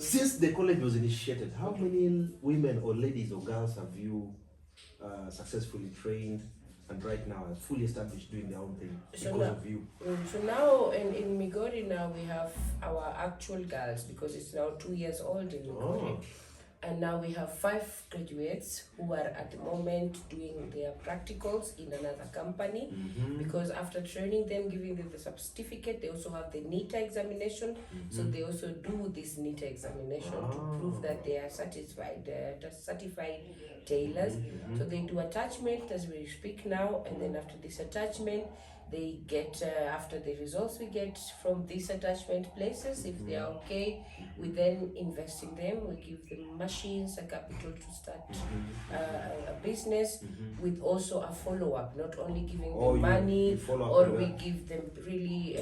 Since the college was initiated, how many women or ladies or girls have you successfully trained and right now are fully established doing their own thing because of you? So now in Migori now we have our actual girls because it's now 2 years old in Migori. And now we have 5 graduates who are at the moment doing their practicals in another company, because after training them, giving them the certificate, they also have the NITA examination. So they also do this NITA examination to prove that they are satisfied, certified tailors. So they do attachment as we speak now, and then after this attachment, they get after the results we get from these attachment places, if they are okay, we then invest in them. We give them machines, a capital to start a business, with also a follow-up, not only giving them money, or we give them really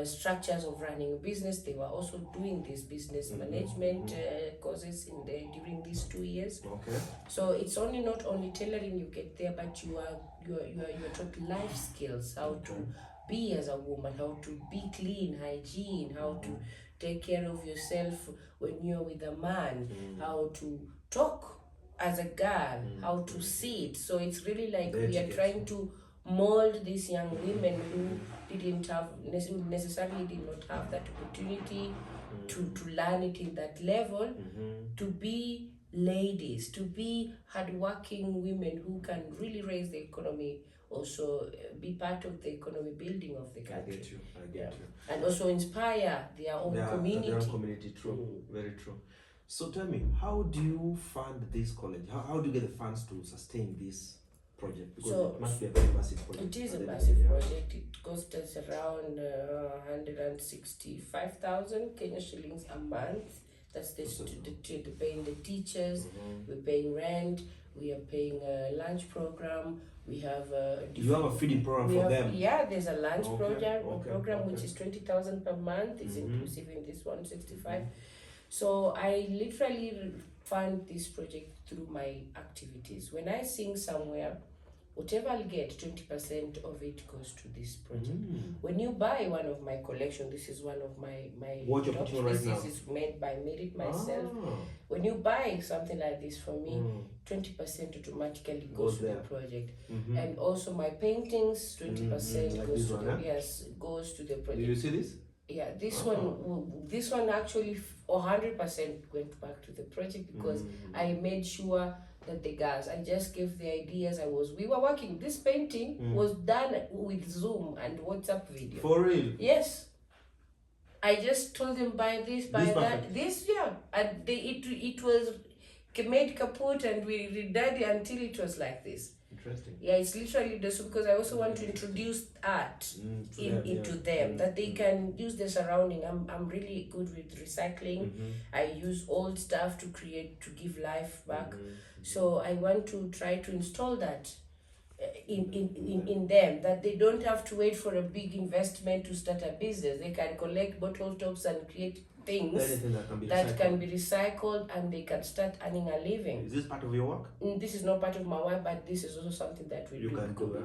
structures of running a business. They were also doing this business management courses during these 2 years. So it's only not only tailoring you get there, but you are taught life skills, how to be as a woman, how to be clean, hygiene, how to take care of yourself when you're with a man, how to talk as a girl, how to sit. So it's really like we are trying to mold these young women who didn't have necessarily did not have that opportunity to learn it in that level, to be ladies, to be hardworking women who can really raise the economy, also be part of the economy building of the country. I get you. And also inspire their own community. Their own community, true. Very true. So tell me, how do you fund this college? How do you get the funds to sustain this project? Because it must be a very massive project. It is a massive project. It costs us around 165,000 Kenya shillings a month. That's paying the teachers, we're paying rent, we are paying a lunch program. We have you have a feeding program for them? Yeah, there's a lunch program which is 20,000 per month. It's inclusive in this 165. So I literally fund this project through my activities. When I sing somewhere, whatever I'll get, 20% of it goes to this project. When you buy one of my collection, this is one of my what you're putting right now? This is made by Merit myself. When you buy something like this from me, 20% automatically goes to the project. And also my paintings, 20% goes to goes to the project. Do you see this? Yeah, this one actually 100% went back to the project, because I made sure that the girls, I just gave the ideas. We were working. This painting was done with Zoom and WhatsApp video. For real? Yes. I just told them buy this, buy that. This, yeah. And it was made kaput, and we redid it until it was like this. Interesting. Yeah, it's literally this, because I also want to introduce art into them, that they can use the surrounding. I'm really good with recycling. I use old stuff to give life back. So I want to try to install that in them, that they don't have to wait for a big investment to start a business. They can collect bottle tops and create things that can be recycled, and they can start earning a living. Is this part of your work? This is not part of my work, but this is also something that we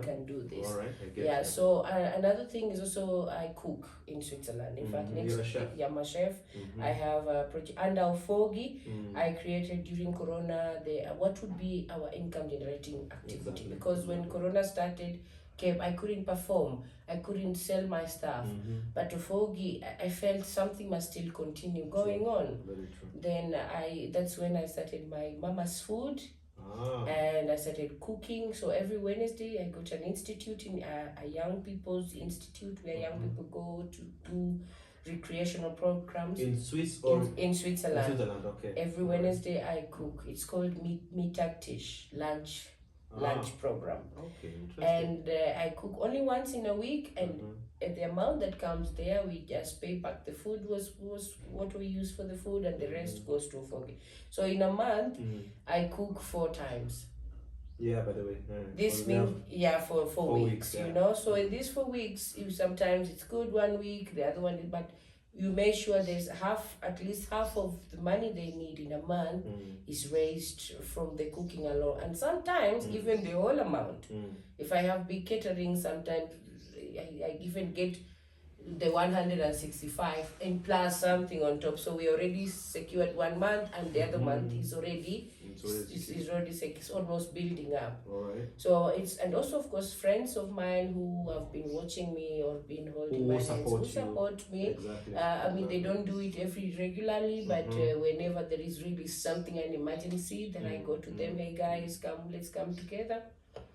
can do this. All right, I get you. So another thing is also I cook in Switzerland. In fact, you're a chef. Yeah, I'm a chef. I have a project under Ufogi. I created during Corona what would be our income generating activity, because when Corona started, I couldn't perform, I couldn't sell my stuff, but Ufogi, I felt something must still continue going on. Very true. Then that's when I started my Mama's Food, and I started cooking. So every Wednesday I got an institute, in a young people's institute, where young people go to do recreational programs. In Swiss or in Switzerland? In Switzerland, okay. Every Wednesday I cook. It's called Mittagtisch, lunch program. Okay, interesting. And I cook only once in a week, and the amount that comes there, we just pay back. The food was what we use for the food, and the rest goes to Ufogi. So in a month, I cook 4 times. Yeah, by the way. This means, for 4 weeks, you know. So in these 4 weeks, sometimes it's good 1 week, the other one is, but you make sure there's at least half of the money they need in a month is raised from the cooking alone. And sometimes even the whole amount. If I have big catering, sometimes I even get the 165 and plus something on top. So we already secured 1 month, and the other month is already it's almost building up. All right. So it's, and also of course friends of mine who have been watching me or been holding my hands, who support me. Exactly. I mean, they don't do it every regularly, but whenever there is really something, an emergency, then I go to them. Hey guys, come, let's come together.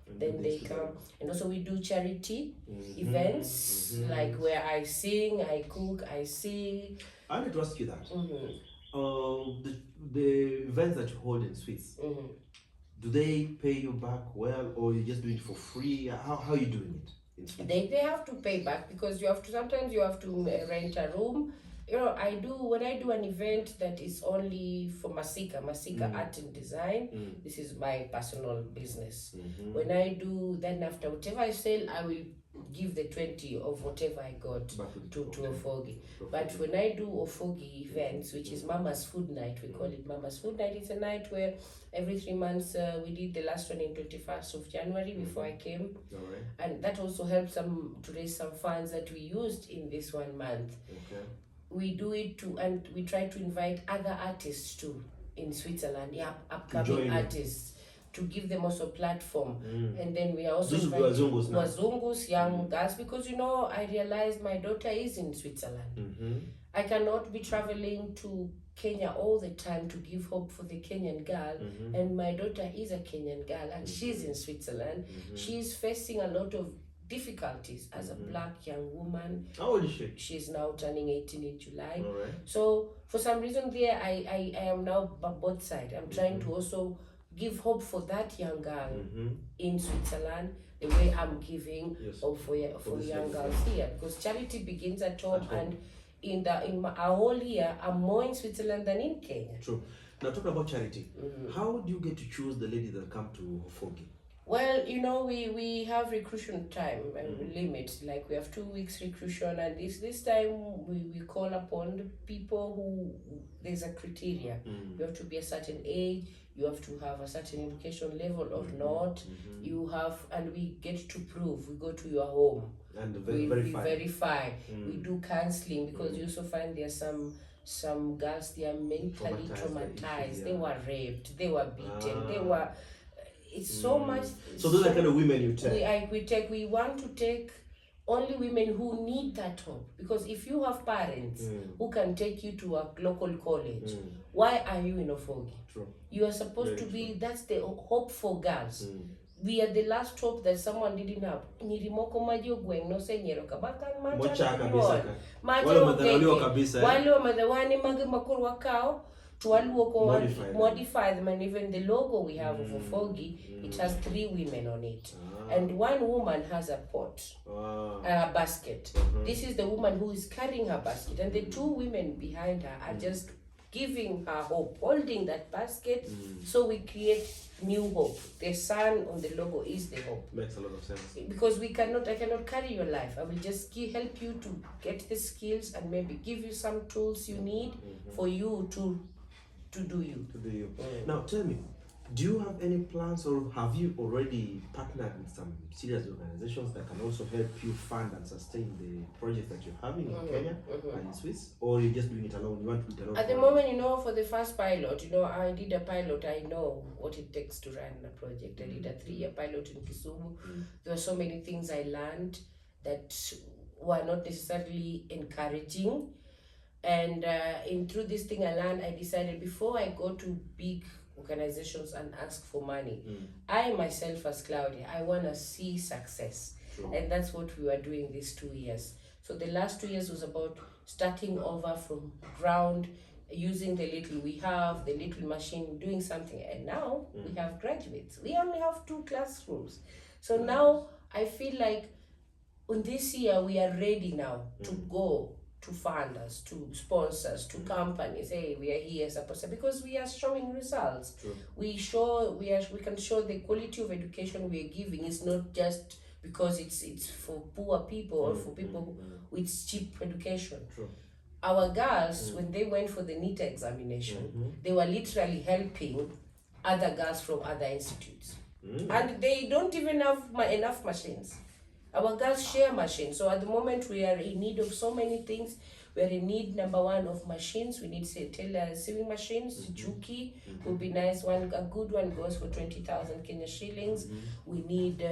Then they come. And also we do charity events, like where I sing, I cook, I sing. I need to ask you that. The events that you hold in Swiss, do they pay you back well, or you just do it for free? How are you doing it in Swiss? They have to pay back, because you have to, sometimes you have to rent a room. You know, when I do an event that is only for Masika Art and Design, this is my personal business. When I do, then after whatever I sell, I will give the 20 of whatever I got to Ofogi. But when I do Ofogi events, which is Mama's Food Night, we call it Mama's Food Night. It's a night where every 3 months, we did the last one in 21st of January before I came. All right. And that also helped to raise some funds that we used in this 1 month. Okay. We do it and we try to invite other artists too in Switzerland, upcoming artists, to give them also platform. And then we are also inviting Wazungus, young girls, because you know, I realized my daughter is in Switzerland. I cannot be traveling to Kenya all the time to give hope for the Kenyan girl, and my daughter is a Kenyan girl and she's in Switzerland. She's facing a lot of difficulties as a black young woman. How old is she? She's now turning 18 in July. All right. So for some reason there, I am now both sides. I'm trying to also give hope for that young girl in Switzerland, the way I'm giving hope for young girls here, because charity begins at home. And in our whole year, I'm more in Switzerland than in Kenya. True. Now talking about charity, how do you get to choose the ladies that come to Ofogi? Well, you know, we have recruitment time limit. Like we have 2 weeks recruitment, and this time we call upon the people who, there's a criteria. You have to be a certain age, you have to have a certain education level or not. You have, and we get to prove. We go to your home and we verify. We do counseling, because you also find there are some girls, they are mentally traumatized. They were raped, they were beaten, they were. It's so much. So those are kind of women you take. We want to take only women who need that hope, because if you have parents who can take you to a local college, why are you in Ofogi? True. You are supposed to be. That's the hope for girls. We are the last hope that someone didn't have. Nirimoko majo gweng no senyero kabakan mocha kabisa. Wale wa madhawani magi makuru wakao. Modify them, and even the logo we have of Ofogi, it has 3 women on it, and 1 woman has a pot, a basket. This is the woman who is carrying her basket, and the 2 women behind her are just giving her hope, holding that basket. So we create new hope. The sun on the logo is the hope. Makes a lot of sense. Because I cannot carry your life. I will just help you to get the skills and maybe give you some tools you need for you to do you. Now tell me, do you have any plans, or have you already partnered with some serious organizations that can also help you fund and sustain the project that you're having in Kenya and in Swiss, or you're just doing it alone? You want to do it alone? At the moment, you know, for the first pilot, you know, I did a pilot. I know what it takes to run a project. I did a 3-year pilot in Kisumu. There were so many things I learned that were not necessarily encouraging. And through this thing I learned, I decided before I go to big organizations and ask for money, I myself as Claudia, I want to see success. And that's what we were doing these 2 years. So the last 2 years was about starting over from ground, using the little we have, the little machine, doing something. And now we have graduates. We only have 2 classrooms. So now I feel like in this year we are ready now to go to funders, to sponsors, to companies. Hey, we are here supposed, because we are showing results. We can show the quality of education we are giving. It's not just because it's for poor people or for people with cheap education. Our girls, when they went for the NEET examination, they were literally helping other girls from other institutes. And they don't even have enough machines. Our girls share machines. So at the moment we are in need of so many things. We are in need, number one, of machines. We need sewing machines. Juki would be nice. A good one goes for 20,000 Kenya shillings. We need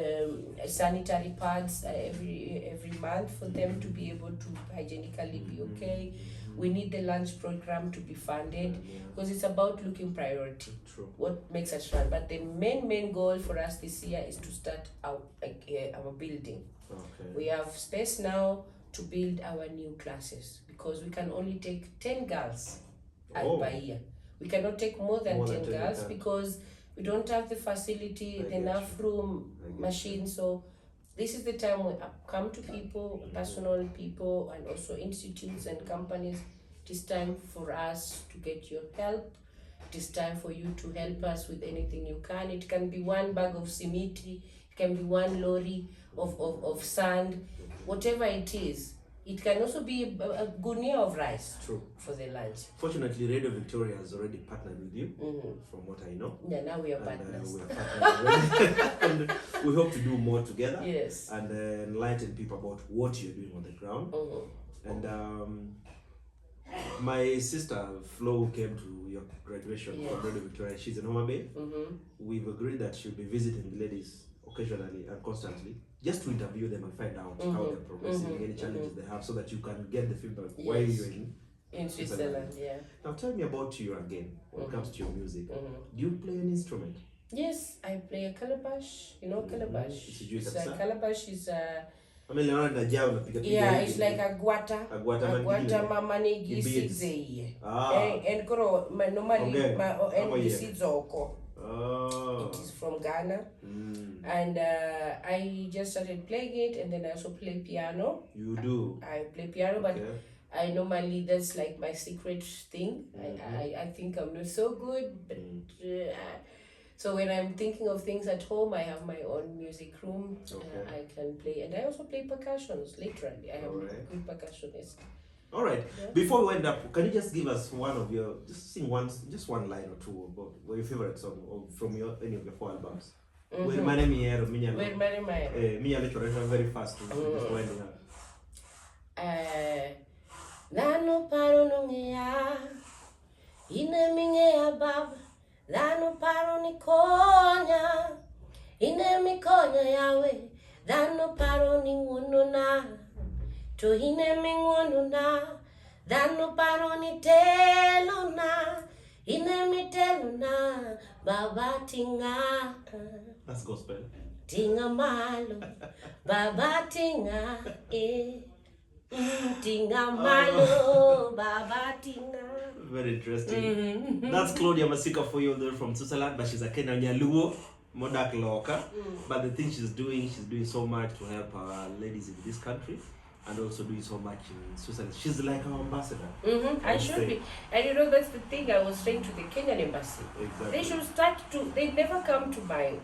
sanitary pads every month for them to be able to hygienically be okay. We need the lunch program to be funded because it's about looking priority. True. What makes us run. But the main goal for us this year is to start our building. Okay. We have space now to build our new classes because we can only take 10 girls per year. We cannot take more than 10 girls because we don't have the facility, enough room, machines. So this is the time we come to people, personal people, and also institutes and companies. It is time for us to get your help. It is time for you to help us with anything you can. It can be one bag of simiti, it can be one lorry of sand, whatever it is. It can also be a gunia of rice. True. For the lunch. Fortunately, Radio Victoria has already partnered with you, from what I know. Yeah, now we are partners. We are partners already. And we hope to do more together. Yes. And enlighten people about what you're doing on the ground. And my sister Flo came to your graduation from Radio Victoria. She's in Homa Bay. We've agreed that she'll be visiting the ladies occasionally and constantly, just to interview them and find out how they're progressing, any challenges they have, so that you can get the feedback while you're in Switzerland. Yeah. Now tell me about you again when it comes to your music. Do you play an instrument? Yes, I play a calabash. You know calabash? Calabash is a... it's like a guata mama ni gisize. And koro normally and gisidzoko. It is from Ghana. And I just started playing it, and then I also play piano. You do? I play piano, but I normally, that's like my secret thing. I think I'm not so good, but so when I'm thinking of things at home, I have my own music room. I can play, and I also play percussions. Literally, I am a good percussionist. All right. Yeah. Before we end up, can you just give us one of your, just sing one line or two about your favorite song from any of your 4 albums? Well, my name is very fast. Just winding up. Nano paro nongea, ine minge baba, nano paro ni konya, ine mi konya yawe, nano paro ni wonona. To ine mingonuna, dano paro ni telona, ine mi telona, baba tinga. That's gospel. Tinga malo, baba tinga, tinga malo, baba tinga. Very interesting. That's Claudia Masika for you there from Switzerland, but she's a Kenyan Nyaluo. Modak Loka. But the thing she's doing so much to help our ladies in this country. And also doing so much in Switzerland. She's like our ambassador. I should be. And you know, that's the thing I was saying to the Kenyan embassy. Exactly. They should start to, they never come to my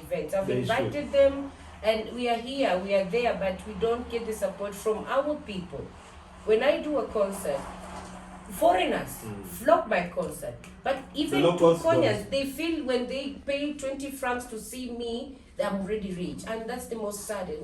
events. I've invited them, and we are here, we are there, but we don't get the support from our people. When I do a concert, foreigners flock my concert. But even Kenyans, they feel when they pay 20 francs to see me, I'm already rich, and that's the most sad. It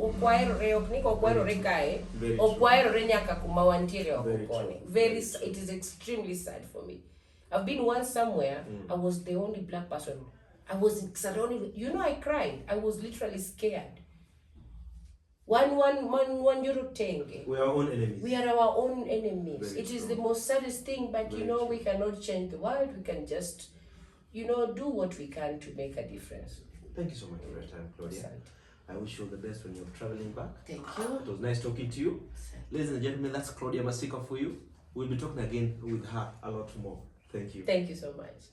is extremely sad for me. I've been once somewhere, I was the only black person. I was surrounded, I cried. I was literally scared. One euro tenge. We are our own enemies. We are our own enemies. It is the most saddest thing, but we cannot change the world. We can just, do what we can to make a difference. Thank you so much for your time, Claudia. I wish you all the best when you're traveling back. Thank you. It was nice talking to you. Ladies and gentlemen, that's Claudia Masika for you. We'll be talking again with her a lot more. Thank you. Thank you so much.